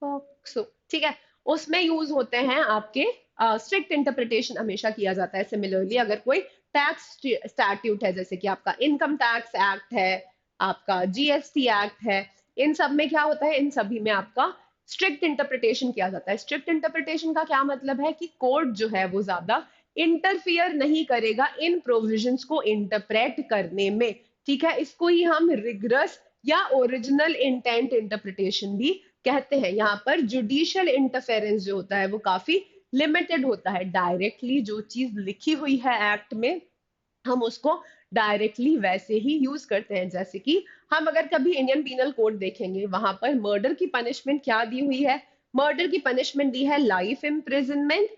पॉक्सो, ठीक है, उसमें यूज होते हैं आपके स्ट्रिक्ट इंटरप्रिटेशन हमेशा किया जाता है। सिमिलरली अगर कोई टैक्स स्टैट्यूट है जैसे कि आपका इनकम टैक्स एक्ट है, आपका जीएसटी एक्ट है, इन सब में क्या होता है, इन सभी में आपका स्ट्रिक्ट इंटरप्रिटेशन किया जाता है। स्ट्रिक्ट इंटरप्रिटेशन का क्या मतलब है कि कोर्ट जो है वो ज्यादा इंटरफियर नहीं करेगा इन प्रोविजंस को इंटरप्रेट करने में। ठीक है, इसको ही हम रिगरस या ओरिजिनल इंटेंट इंटरप्रिटेशन भी कहते हैं। यहाँ पर जुडिशियल इंटरफेरेंस जो होता है वो काफी लिमिटेड होता है। डायरेक्टली जो चीज लिखी हुई है एक्ट में हम उसको डायरेक्टली वैसे ही यूज करते हैं। जैसे कि हम अगर कभी इंडियन पीनल कोड देखेंगे वहां पर मर्डर की पनिशमेंट क्या दी हुई है? मर्डर की पनिशमेंट दी है लाइफ इम्प्रिजनमेंट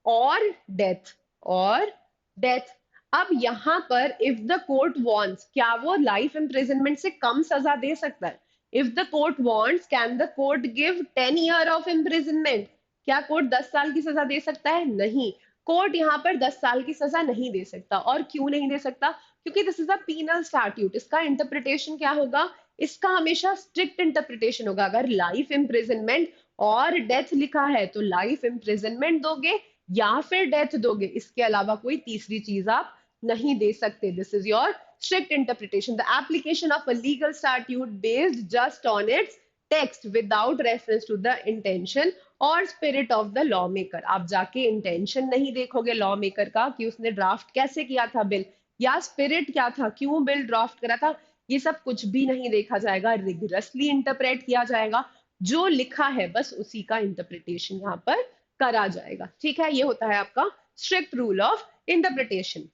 और डेथ, और डेथ। अब यहाँ पर इफ द कोर्ट वांट्स, क्या वो लाइफ इम्प्रिजनमेंट से कम सजा दे सकता है? If the court wants can the court give 10 year of imprisonment? क्या कोर्ट 10 साल की सजा दे सकता है? नहीं, कोर्ट यहाँ पर 10 साल की सजा नहीं दे सकता। और क्यों नहीं दे सकता? क्योंकि this is a penal statute. इसका इंटरप्रिटेशन क्या होगा? इसका हमेशा स्ट्रिक्ट इंटरप्रिटेशन होगा। अगर लाइफ इम्प्रिजनमेंट और डेथ लिखा है तो लाइफ इम्प्रिजनमेंट दोगे या फिर डेथ दोगे, इसके अलावा कोई तीसरी चीज आप नहीं दे सकते। This is your strict interpretation. The application of a legal statute based just on its text without reference to the intention और spirit of the lawmaker. आप जाके intention नहीं देखोगे lawmaker का कि उसने draft कैसे किया था बिल, या spirit क्या था, क्यों बिल draft करा था, ये सब कुछ भी नहीं देखा जाएगा। rigorously interpret किया जाएगा, जो लिखा है बस उसी का interpretation यहाँ पर करा जाएगा। ठीक है, ये होता है आपका strict rule of interpretation।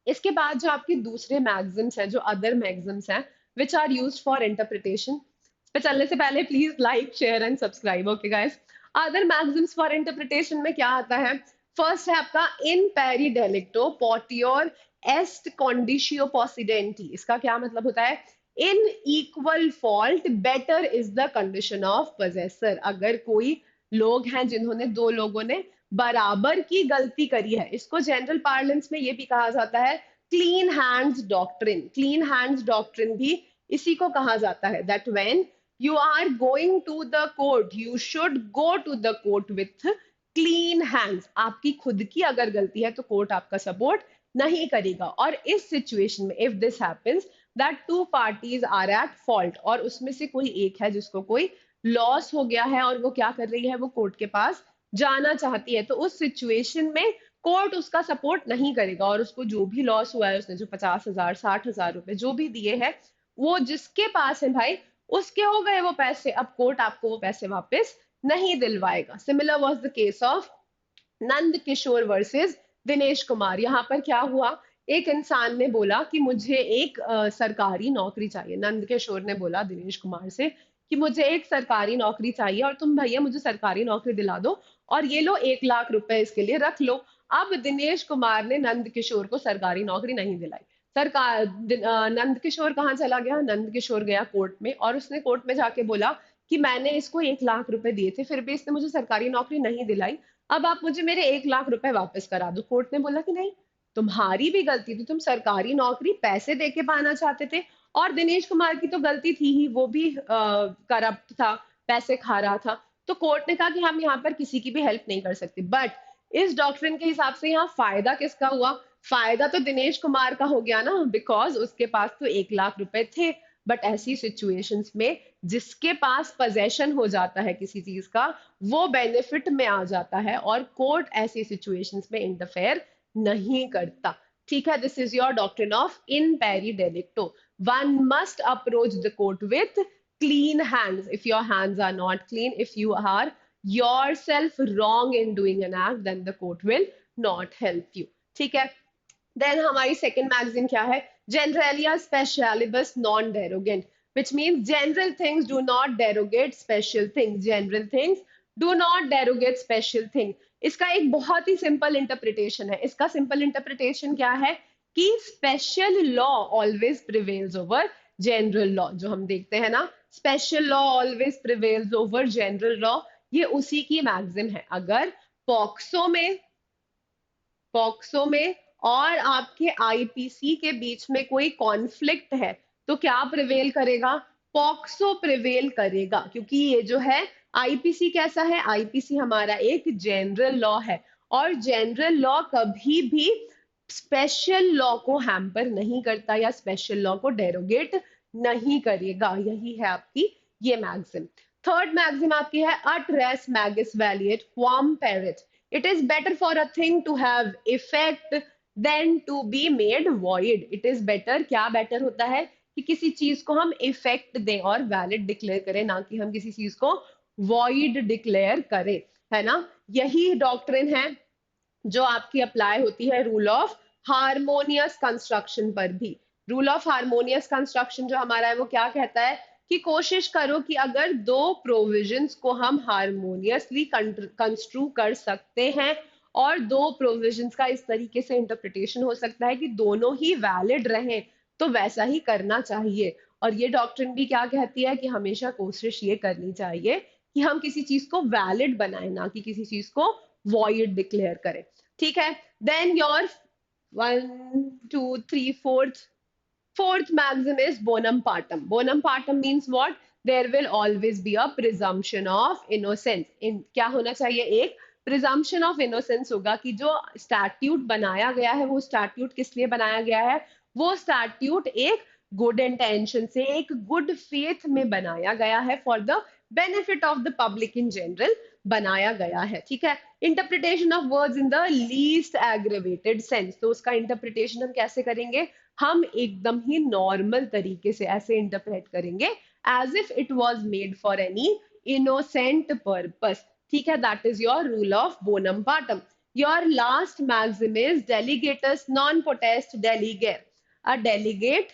इसके बाद जो आपके दूसरे मैग्जिम्स हैं, जो अदर मैग्जिम्स हैं which are used for interpretation, पे चलने से पहले please like share and subscribe. Okay guys, other maxims for interpretation में क्या आता है? फर्स्ट है आपका इन पेरी डेलिक्टो पोटियोर एस्ट कॉन्डिशियो पॉसिडेंटी। इसका क्या मतलब होता है? In equal fault better is the condition of possessor. अगर कोई लोग हैं जिन्होंने, दो लोगों ने बराबर की गलती करी है, इसको जनरल पार्लेंस में ये भी कहा जाता है clean hands doctrine. Clean hands doctrine भी इसी को कहा जाता है, that when you are going to the court you should go to the court with clean hands. आपकी खुद की अगर गलती है तो कोर्ट आपका सपोर्ट नहीं करेगा। और इस सिचुएशन में if this happens that two parties are at fault, और उसमें से कोई एक है जिसको कोई लॉस हो गया है और वो क्या कर रही है, वो कोर्ट के पास जाना चाहती है, तो उस सिचुएशन में कोर्ट उसका सपोर्ट नहीं करेगा और उसको जो भी लॉस हुआ है, उसने जो 50,000 60,000 रुपए जो भी दिए हैं, वो जिसके पास है भाई उसके हो गए वो पैसे। अब कोर्ट आपको वो पैसे वापस नहीं दिलवाएगा। Similar was the case of Nand Kishore versus Dinesh Kumar. यहाँ पर क्या हुआ, एक इंसान ने बोला कि मुझे एक सरकारी नौकरी चाहिए। नंद किशोर ने बोला दिनेश कुमार से कि मुझे एक सरकारी नौकरी चाहिए और तुम भैया मुझे सरकारी नौकरी दिला दो, और ये लो 1 लाख रुपए इसके लिए रख लो। अब दिनेश कुमार ने नंद किशोर को सरकारी नौकरी नहीं दिलाई। नंद किशोर कहाँ चला गया, नंद किशोर गया कोर्ट में और उसने कोर्ट में जाके बोला कि मैंने इसको 1 लाख रुपए दिए थे, फिर भी इसने मुझे सरकारी नौकरी नहीं दिलाई। अब आप मुझे मेरे 1 लाख रुपए वापस करा दो। कोर्ट ने बोला कि नहीं, तुम्हारी भी गलती थी, तुम सरकारी नौकरी पैसे दे के पाना चाहते थे, और दिनेश कुमार की तो गलती थी ही, वो भी करप्ट था, पैसे खा रहा था। तो कोर्ट ने कहा कि हम यहाँ पर किसी की भी हेल्प नहीं कर सकते। बट इस डॉक्ट्रिन के हिसाब से यहाँ फायदा किसका हुआ, फायदा तो दिनेश कुमार का हो गया ना, बिकॉज उसके पास तो 1 लाख रुपए थे। बट ऐसी सिचुएशंस में जिसके पास पोजेशन हो जाता है किसी चीज का, वो बेनिफिट में आ जाता है और कोर्ट ऐसी सिचुएशंस में इंटरफेयर नहीं करता। ठीक है, this is your doctrine of in pari delicto. One must approach the court with clean hands. If your hands are not clean, if you are yourself wrong in doing an act, then the court will not help you. ठीक है, then हमारी second magazine क्या है, generalia specialibus non derogant, which means general things do not derogate special things, general things do not derogate special thing. इसका एक बहुत ही simple interpretation है। इसका सिंपल इंटरप्रिटेशन क्या है कि special law always prevails over general law. जो हम देखते हैं ना, special law always prevails over general law, ये उसी की मैगजिम है। अगर पॉक्सो में पॉक्सो में और आपके आईपीसी के बीच में कोई कॉन्फ्लिक्ट है, तो क्या प्रिवेल करेगा, पॉक्सो प्रिवेल करेगा, क्योंकि ये जो है आईपीसी कैसा है, आईपीसी हमारा एक जनरल लॉ है, और जनरल लॉ कभी भी स्पेशल लॉ को हैम्पर नहीं करता या स्पेशल लॉ को डेरोगेट नहीं करेगा। यही है आपकी ये मैगजिम। थर्ड मैगजिम आपकी है अट race मैगिस वैलिएट क्वाम पेरिट। It is better for a thing to have effect than to be made void. It is better, क्या better होता है कि किसी चीज को हम इफेक्ट दें और वैलिड डिक्लेयर करें, ना कि हम किसी चीज को वॉइड डिक्लेयर करें, है ना। यही डॉक्ट्रिन है जो आपकी अप्लाई होती है रूल ऑफ हारमोनियस कंस्ट्रक्शन पर भी। रूल ऑफ हारमोनियस कंस्ट्रक्शन जो हमारा है वो क्या कहता है कि कोशिश करो कि अगर दो प्रोविजंस को हम हारमोनियसली कंस्ट्रू कर सकते हैं और दो प्रोविजंस का इस तरीके से इंटरप्रिटेशन हो सकता है कि दोनों ही वैलिड रहें, तो वैसा ही करना चाहिए। और ये डॉक्ट्रिन भी क्या कहती है कि हमेशा कोशिश ये करनी चाहिए कि हम किसी चीज को वैलिड बनाए, ना कि किसी चीज को वॉइड डिक्लेयर करें। ठीक है, then your 1 2 3 4th Fourth maxim is bonum partum. Bonum partum means what? There will always be a presumption of innocence. क्या होना चाहिए, एक presumption of innocence होगा कि जो statute बनाया गया है वो statute किस लिए बनाया गया है, वो statute एक good intention से, एक good faith में बनाया गया है, for the benefit of the public in general बनाया गया है। ठीक है, interpretation of words in the least aggravated sense, तो उसका इंटरप्रिटेशन हम कैसे करेंगे, हम एकदम ही नॉर्मल तरीके से ऐसे इंटरप्रेट करेंगे as if it was made for any innocent purpose. ठीक है, that is your rule of bonam partem. Your last maxim is delegatus non potest delegate. A delegate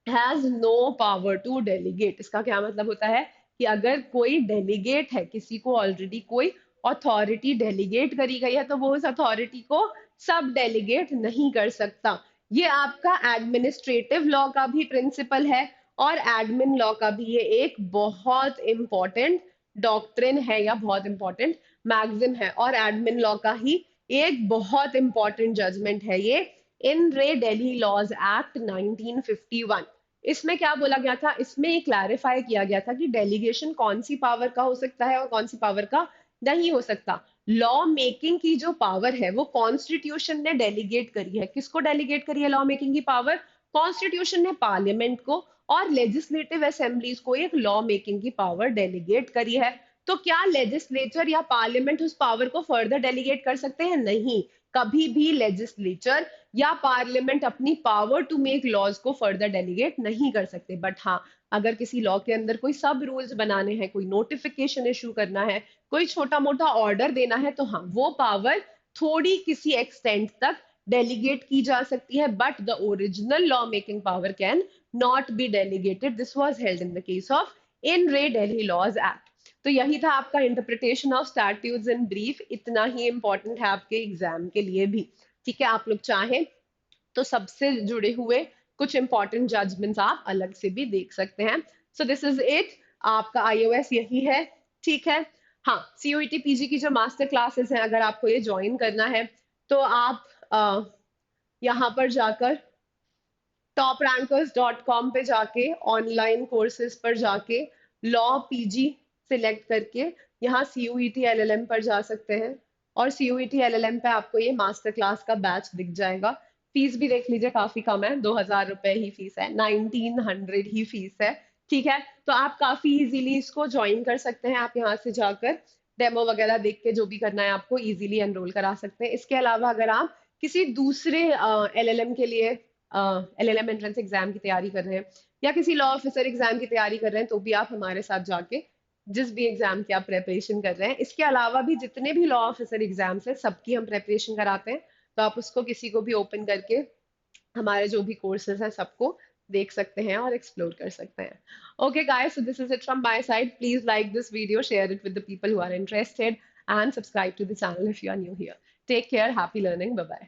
has no power to delegate. इसका क्या मतलब होता है कि अगर कोई डेलीगेट है, किसी को ऑलरेडी कोई अथॉरिटी डेलीगेट करी गई है, तो वो उस अथॉरिटी को सब डेलीगेट नहीं कर सकता। ये आपका एडमिनिस्ट्रेटिव लॉ का भी प्रिंसिपल है और एडमिन लॉ का भी ये एक बहुत इंपॉर्टेंट डॉक्ट्रिन है या बहुत इंपॉर्टेंट मैगजिम है, और एडमिन लॉ का ही एक बहुत इंपॉर्टेंट जजमेंट है ये इन रे दिल्ली लॉज एक्ट 1951। इसमें क्या बोला गया था, इसमें क्लैरिफाई किया गया था कि डेलीगेशन कौन सी पावर का हो सकता है और कौन सी पावर का नहीं हो सकता। लॉ मेकिंग की जो पावर है वो कॉन्स्टिट्यूशन ने डेलीगेट करी है। किसको डेलीगेट करी है लॉ मेकिंग की पावर? कॉन्स्टिट्यूशन ने पार्लियामेंट को और लेजिस्लेटिव असेंबलीज को एक लॉ मेकिंग की पावर डेलीगेट करी है। तो क्या लेजिस्लेचर या पार्लियामेंट उस पावर को फर्दर डेलीगेट कर सकते हैं? नहीं। कभी भी लेजिस्लेचर या पार्लियामेंट अपनी पावर टू मेक लॉज को फर्दर डेलीगेट नहीं कर सकते। बट हाँ, अगर किसी लॉ के अंदर कोई सब रूल्स बनाने हैं, कोई नोटिफिकेशन इशू करना है, कोई छोटा मोटा ऑर्डर देना है, तो हाँ, वो पावर थोड़ी किसी एक्सटेंट तक डेलीगेट की जा सकती है, but the original law making power can not be delegated. This was held in the case of in re Delhi laws act. तो यही था आपका interpretation of statutes in brief. इतना ही इंपॉर्टेंट है आपके एग्जाम के लिए भी। ठीक है, आप लोग चाहें तो सबसे जुड़े हुए कुछ इंपॉर्टेंट जजमेंट्स आप अलग से भी देख सकते हैं। सो दिस इज इट। आपका आईओएस यही है। ठीक है। हाँ, सीयूईटी पीजी की जो मास्टर क्लासेस हैं, अगर आपको ये ज्वाइन करना है तो आप यहाँ पर जाकर toprankers.com पे जाके ऑनलाइन कोर्सेज पर जाके लॉ पीजी सिलेक्ट करके यहाँ सीयूईटी एलएलएम पर जा सकते हैं। और सीयूईटी एलएलएम पे आपको ये मास्टर क्लास का बैच दिख जाएगा। फीस भी देख लीजिए, काफी कम है, 2000 रुपए ही फीस है, 1900 ही फीस है। ठीक है, तो आप काफी इजीली इसको ज्वाइन कर सकते हैं। आप यहाँ से जाकर डेमो वगैरह देख के जो भी करना है आपको इजीली एनरोल करा सकते हैं। इसके अलावा अगर आप किसी दूसरे एलएलएम के लिए एलएलएम एंट्रेंस एग्जाम की तैयारी कर रहे हैं या किसी लॉ ऑफिसर एग्जाम की तैयारी कर रहे हैं, तो भी आप हमारे साथ जाके जिस भी एग्जाम की आप प्रेपरेशन कर रहे हैं, इसके अलावा भी जितने भी लॉ ऑफिसर एग्जाम्स हैं सबकी हम प्रेपरेशन कराते हैं। तो आप उसको किसी को भी ओपन करके हमारे जो भी कोर्सेज हैं सबको देख सकते हैं और एक्सप्लोर कर सकते हैं। Okay guys, so this is it from my side. Please like this video, share it with the people who are interested and subscribe to the channel if you are new here. Take care, happy learning, bye bye.